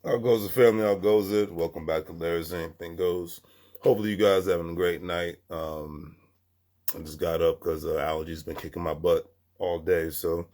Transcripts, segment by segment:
How goes the family? How goes it? Welcome back to Larry's Anything Goes. Hopefully you guys are having a great night. I just got up because allergies been kicking my butt all day, so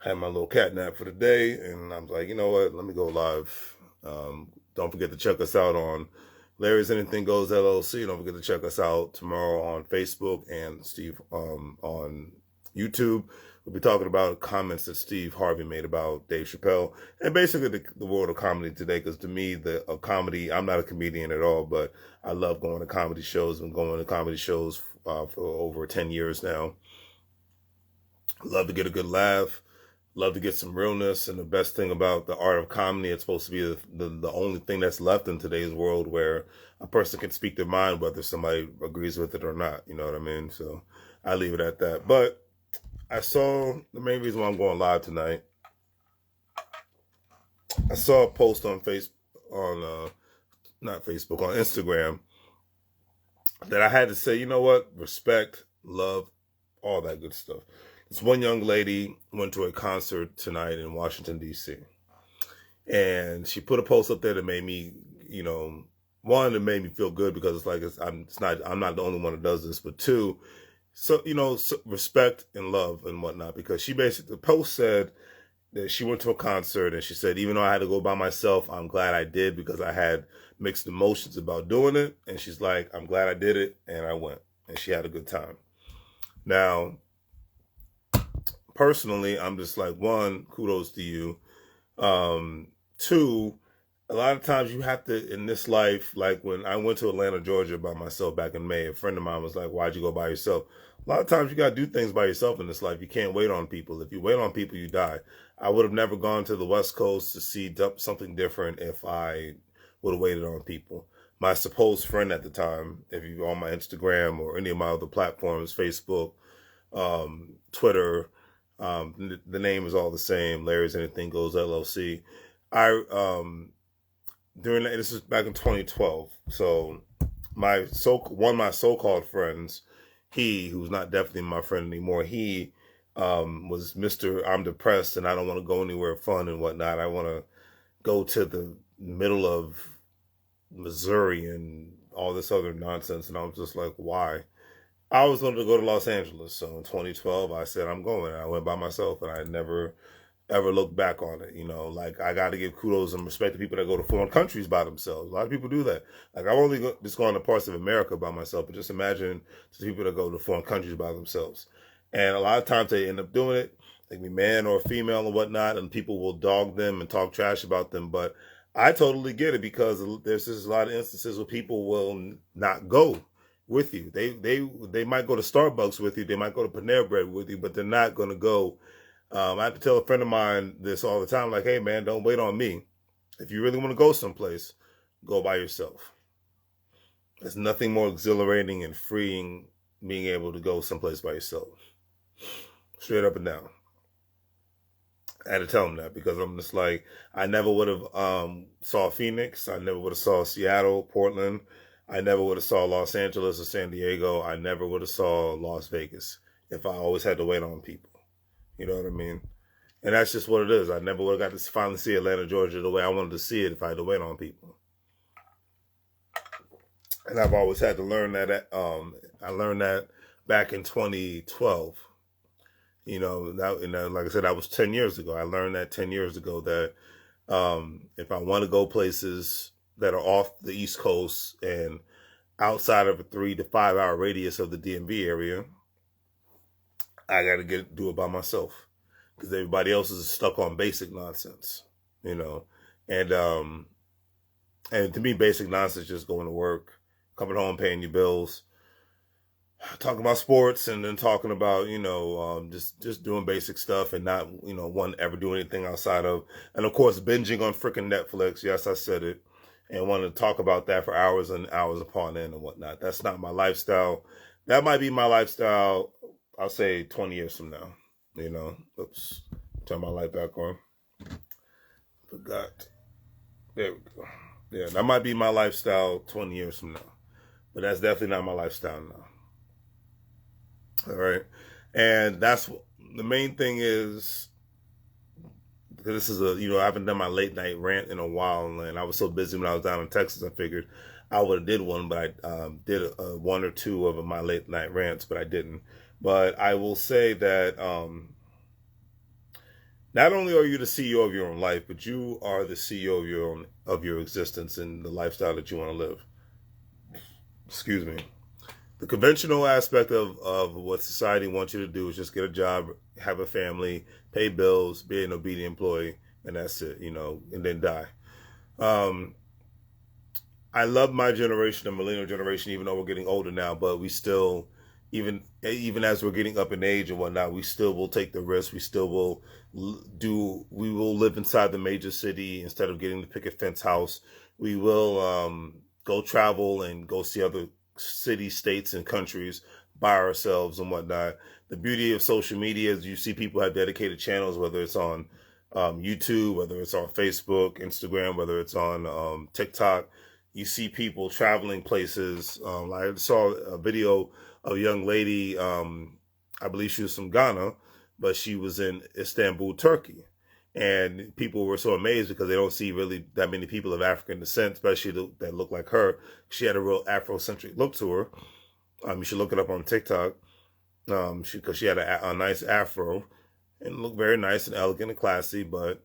I had my little cat nap for the day, and I was like, you know what? Let me go live. Don't forget to check us out on Larry's Anything Goes LLC. Don't forget to check us out tomorrow on Facebook and Steve on YouTube. We'll be talking about comments that Steve Harvey made about Dave Chappelle and basically the world of comedy today. Because to me, comedy, I'm not a comedian at all, but I love going to comedy shows. I've been going to comedy shows for over 10 years now. Love to get a good laugh. Love to get some realness. And the best thing about the art of comedy, it's supposed to be the only thing that's left in today's world where a person can speak their mind, whether somebody agrees with it or not. You know what I mean? So I leave it at that. But I saw the main reason why I'm going live tonight. I saw a post on not Facebook, on Instagram that I had to say, you know what? Respect, love, all that good stuff. This one young lady went to a concert tonight in Washington, D.C. And she put a post up there that made me, one, it made me feel good because it's like, I'm not the only one that does this, but two, so, respect and love and whatnot, because the post said that she went to a concert and she said, even though I had to go by myself, I'm glad I did because I had mixed emotions about doing it. And she's like, I'm glad I did it. And I went and she had a good time. Now, personally, I'm just like, one, kudos to you. Two, a lot of times you have to, in this life, like when I went to Atlanta, Georgia by myself back in May, a friend of mine was like, why'd you go by yourself? A lot of times you got to do things by yourself in this life. You can't wait on people. If you wait on people, you die. I would have never gone to the West Coast to see something different if I would have waited on people. My supposed friend at the time, if you're on my Instagram or any of my other platforms, Facebook, Twitter, the name is all the same, Larry's Anything Goes LLC. This is back in 2012. So one of my so-called friends, who's not definitely my friend anymore, he was Mr. I'm depressed and I don't want to go anywhere fun and whatnot. I want to go to the middle of Missouri and all this other nonsense. And I was just like, why? I was going to go to Los Angeles. So in 2012, I said, I'm going. I went by myself and I never ever look back on it. Like I got to give kudos and respect to people that go to foreign countries by themselves. A lot of people do that. Like I've only just gone to parts of America by myself, but just imagine the people that go to foreign countries by themselves. And a lot of times they end up doing it, like be man or female or whatnot, and people will dog them and talk trash about them. But I totally get it because there's just a lot of instances where people will not go with you. They might go to Starbucks with you, they might go to Panera Bread with you, but they're not going to go. I have to tell a friend of mine this all the time, like, hey, man, don't wait on me. If you really want to go someplace, go by yourself. There's nothing more exhilarating and freeing being able to go someplace by yourself. Straight up and down. I had to tell him that because I'm just like, I never would have saw Phoenix. I never would have saw Seattle, Portland. I never would have saw Los Angeles or San Diego. I never would have saw Las Vegas if I always had to wait on people. You know what I mean? And that's just what it is. I never would have got to finally see Atlanta, Georgia the way I wanted to see it if I had to wait on people. And I've always had to learn that. I learned that back in 2012. Like I said, that was 10 years ago. I learned that 10 years ago that if I want to go places that are off the East Coast and outside of a 3 to 5 hour radius of the DMV area, I got to do it by myself because everybody else is stuck on basic nonsense, and to me, basic nonsense is just going to work, coming home, paying your bills, talking about sports, and then talking about, just doing basic stuff and not, one ever do anything outside of, and of course, binging on freaking Netflix. Yes, I said it, and want to talk about that for hours and hours upon end and whatnot. That's not my lifestyle. That might be my lifestyle, I'll say 20 years from now, Oops. Turn my light back on. Forgot. There we go. Yeah, that might be my lifestyle 20 years from now. But that's definitely not my lifestyle now. All right. And that's the main thing is this is I haven't done my late night rant in a while, and I was so busy when I was down in Texas. I figured I would have did one, but I did one or two of my late night rants, but I didn't. But I will say that not only are you the CEO of your own life, but you are the CEO of your existence and the lifestyle that you want to live. Excuse me. The conventional aspect of what society wants you to do is just get a job, have a family, pay bills, be an obedient employee, and that's it, and then die. I love my generation, the millennial generation, even though we're getting older now, but we still, even as we're getting up in age and whatnot, we still will take the risk. We still will we will live inside the major city instead of getting the picket fence house. We will go travel and go see other cities, states, and countries by ourselves and whatnot. The beauty of social media is you see people have dedicated channels, whether it's on YouTube, whether it's on Facebook, Instagram, whether it's on TikTok. You see people traveling places. I saw a video of a young lady, I believe she was from Ghana, but she was in Istanbul, Turkey. And people were so amazed because they don't see really that many people of African descent, especially that look like her. She had a real Afrocentric look to her. You should look it up on TikTok because she had a nice afro and looked very nice and elegant and classy. But,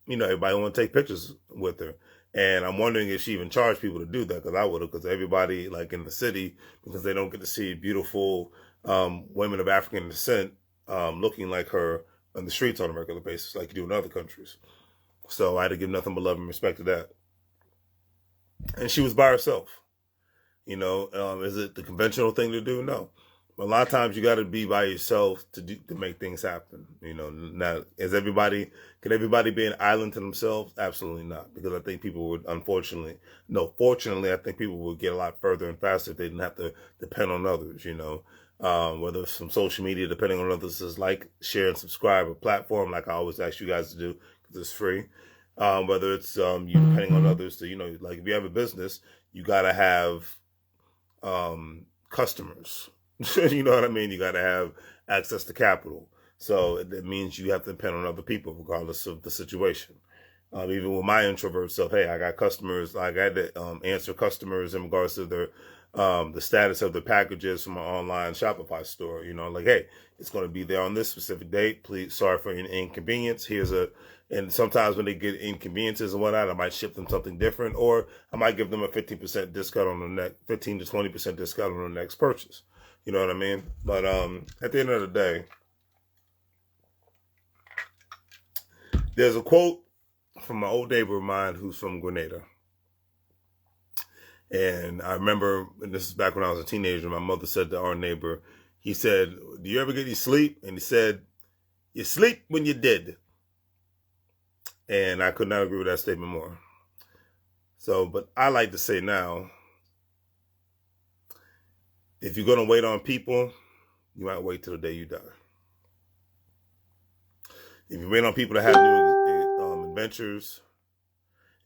everybody want to take pictures with her. And I'm wondering if she even charged people to do that, because I would have, because everybody in the city, because they don't get to see beautiful women of African descent looking like her on the streets on a regular basis, like you do in other countries. So I had to give nothing but love and respect to that. And she was by herself. Is it the conventional thing to do? No. A lot of times you got to be by yourself to make things happen. Now, can everybody be an island to themselves? Absolutely not. Because I think people would, fortunately, I think people would get a lot further and faster if they didn't have to depend on others, whether it's from social media, depending on others, is like, share, and subscribe, a platform like I always ask you guys to do because it's free. Whether it's you depending on others to, like if you have a business, you got to have customers. You know what I mean? You got to have access to capital. So it means you have to depend on other people regardless of the situation. Even with my introvert self, hey, I got customers. I got to answer customers in regards to their the status of the packages from my online Shopify store. Hey, it's going to be there on this specific date. Please, sorry for an inconvenience. And sometimes when they get inconveniences and whatnot, I might ship them something different, or I might give them a 15% discount on the next, 15 to 20% discount on the next purchase. You know what I mean? But at the end of the day, there's a quote from my old neighbor of mine who's from Grenada. And I remember, and this is back when I was a teenager, my mother said to our neighbor, he said, "Do you ever get any sleep?" And he said, "You sleep when you're dead." And I could not agree with that statement more. So, but I like to say now, if you're going to wait on people, you might wait till the day you die. If you wait on people to have new adventures,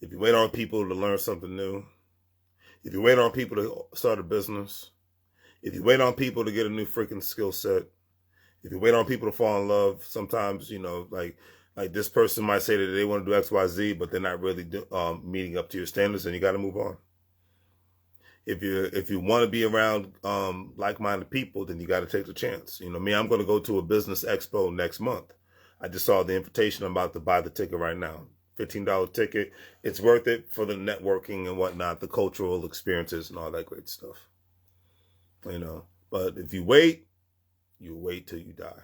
if you wait on people to learn something new, if you wait on people to start a business, if you wait on people to get a new freaking skill set, if you wait on people to fall in love, sometimes, like this person might say that they want to do X, Y, Z, but they're not really meeting up to your standards, and you got to move on. If you want to be around like-minded people, then you got to take the chance. Me, I'm going to go to a business expo next month. I just saw the invitation. I'm about to buy the ticket right now. $15 ticket. It's worth it for the networking and whatnot, the cultural experiences and all that great stuff. But if you wait till you die.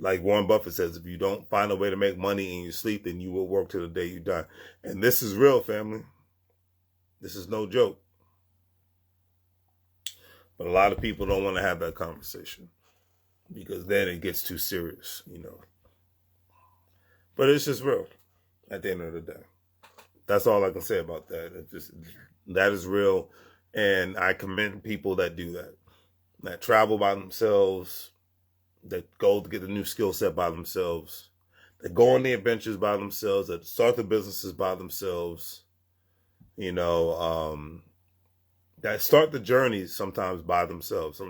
Like Warren Buffett says, if you don't find a way to make money in your sleep, then you will work till the day you die. And this is real, family. This is no joke. But a lot of people don't want to have that conversation because then it gets too serious, But it's just real at the end of the day. That's all I can say about that. That is real. And I commend people that do that travel by themselves, that go to get a new skill set by themselves, that go on the adventures by themselves, that start the businesses by themselves, that start the journeys sometimes by themselves.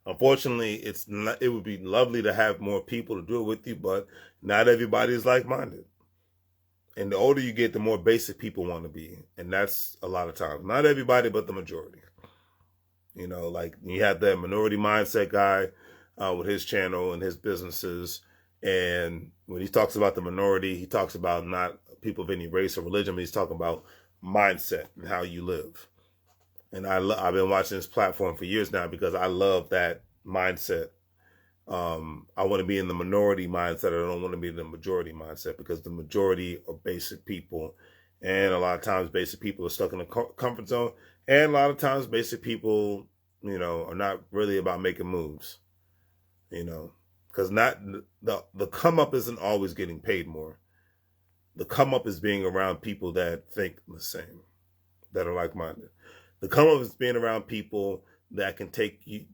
Unfortunately, it would be lovely to have more people to do it with you, but not everybody is like-minded. And the older you get, the more basic people want to be. And that's a lot of times. Not everybody, but the majority. You know, like you have that minority mindset guy with his channel and his businesses. And when he talks about the minority, he talks about not people of any race or religion, but he's talking about mindset and how you live. And I've been watching this platform for years now because I love that mindset. I want to be in the minority mindset. I don't want to be in the majority mindset, because the majority are basic people. And a lot of times basic people are stuck in a comfort zone. And a lot of times basic people, you know, are not really about making moves, you know, because not the come up isn't always getting paid more. The come up is being around people that think the same, that are like-minded. The come up is being around people that can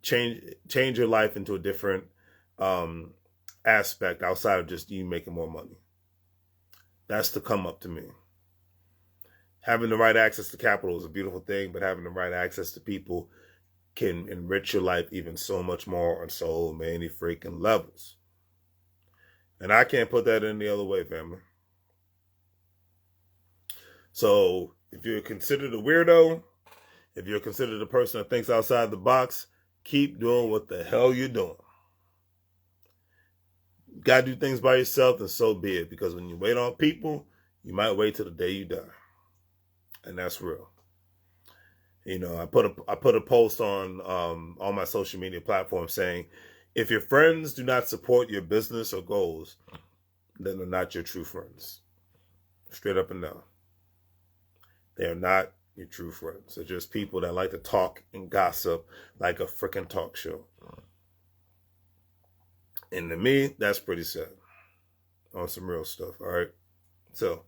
change your life into a different aspect outside of just you making more money. That's the come up to me. Having the right access to capital is a beautiful thing, but having the right access to people can enrich your life even so much more on so many freaking levels. And I can't put that any other way, family. So if you're considered a weirdo, if you're considered a person that thinks outside the box, keep doing what the hell you're doing. You gotta do things by yourself, and so be it. Because when you wait on people, you might wait till the day you die. And that's real. You know, I put a post on my social media platforms saying, if your friends do not support your business or goals, then they're not your true friends. Straight up and down. They are not your true friends. They're just people that like to talk and gossip like a freaking talk show. And to me, that's pretty sad. On some real stuff, all right? So,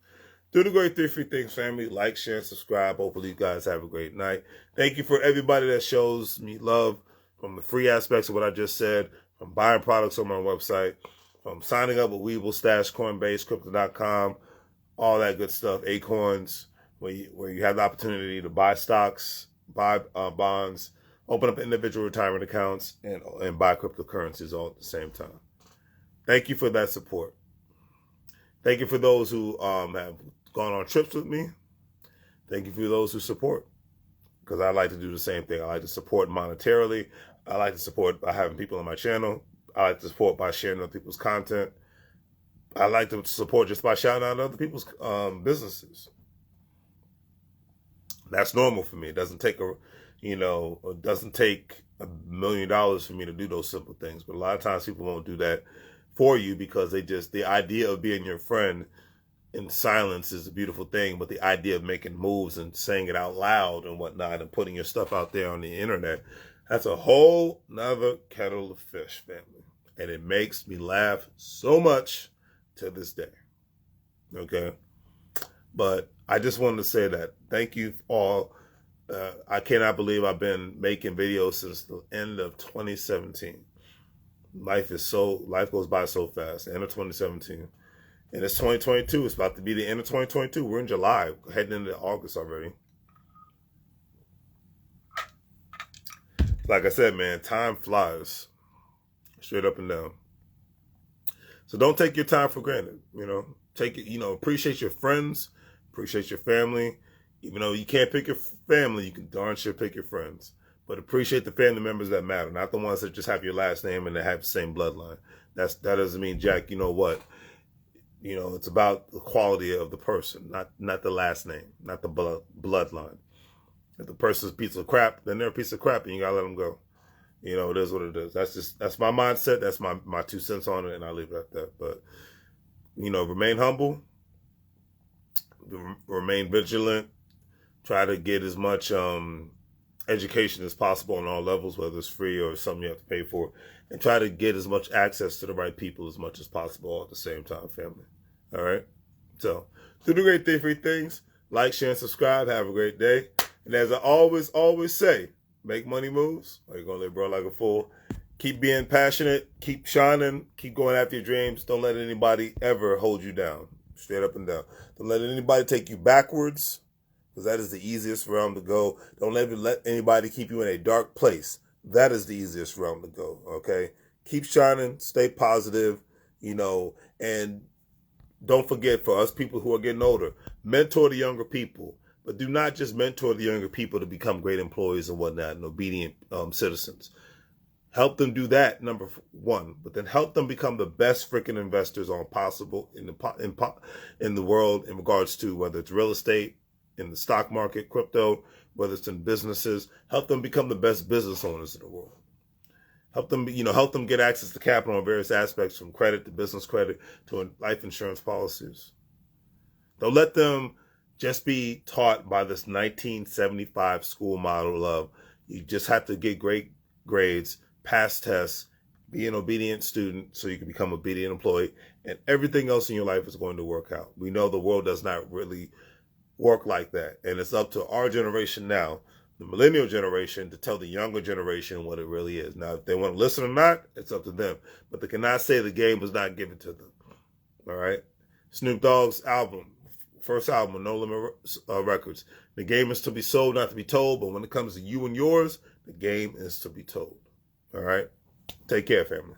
do the great 3 free things, family. Like, share, and subscribe. Hopefully you guys have a great night. Thank you for everybody that shows me love, from the free aspects of what I just said, from buying products on my website, from signing up with WEBULL, Stash, Coinbase, Crypto.com, all that good stuff, Acorns, where you have the opportunity to buy stocks, buy bonds, open up individual retirement accounts, and buy cryptocurrencies all at the same time. Thank you for that support. Thank you for those who have gone on trips with me. Thank you for those who support, because I like to do the same thing. I like to support monetarily. I like to support by having people on my channel. I like to support by sharing other people's content. I like to support just by shouting out other people's businesses. That's normal for me. It doesn't take it doesn't take $1 million for me to do those simple things. But a lot of times people won't do that for you, because the idea of being your friend in silence is a beautiful thing, but the idea of making moves and saying it out loud and whatnot and putting your stuff out there on the internet, that's a whole nother kettle of fish, family. And it makes me laugh so much to this day. Okay? But I just wanted to say that. Thank you all. I cannot believe I've been making videos since the end of 2017. Life goes by so fast. The end of 2017. And it's 2022. It's about to be the end of 2022. We're in July, heading into August already. Like I said, man, time flies. Straight up and down. So don't take your time for granted. You know, take it, appreciate your friends, appreciate your family. Even though you can't pick your family, you can darn sure pick your friends. But appreciate the family members that matter, not the ones that just have your last name and that have the same bloodline. That doesn't mean jack. You know what? It's about the quality of the person, not the last name, not the bloodline. If the person's a piece of crap, then they're a piece of crap, and you gotta let them go. It is what it is. That's my mindset. That's my 2 cents on it, and I'll leave it at that. But remain humble, remain vigilant. Try to get as much education as possible on all levels, whether it's free or something you have to pay for, and try to get as much access to the right people as much as possible all at the same time, family. All right? So, do the great 3 free things. Like, share, and subscribe. Have a great day. And as I always say, make money moves, or you're going to live bro like a fool. Keep being passionate. Keep shining. Keep going after your dreams. Don't let anybody ever hold you down. Straight up and down. Don't let anybody take you backwards, because that is the easiest realm to go. Don't let anybody keep you in a dark place. that is the easiest realm to go. Okay, keep shining, stay positive, and don't forget, for us people who are getting older, mentor the younger people, but do not just mentor the younger people to become great employees and whatnot and obedient citizens. Help them do that, number one, but then help them become the best freaking investors on possible in the world in regards to whether it's real estate, in the stock market, crypto, whether it's in businesses. Help them become the best business owners in the world. Help them get access to capital in various aspects, from credit to business credit to life insurance policies. Don't let them just be taught by this 1975 school model of you just have to get great grades, pass tests, be an obedient student so you can become an obedient employee, and everything else in your life is going to work out. We know the world does not really work like that, and it's up to our generation now, the millennial generation, to tell the younger generation what it really is. Now, if they want to listen or not, it's up to them, but they cannot say the game was not given to them. All right? Snoop Dogg's album, first album, No Limit Records. The game is to be sold, not to be told, but when it comes to you and yours, the game is to be told. All right? Take care, family.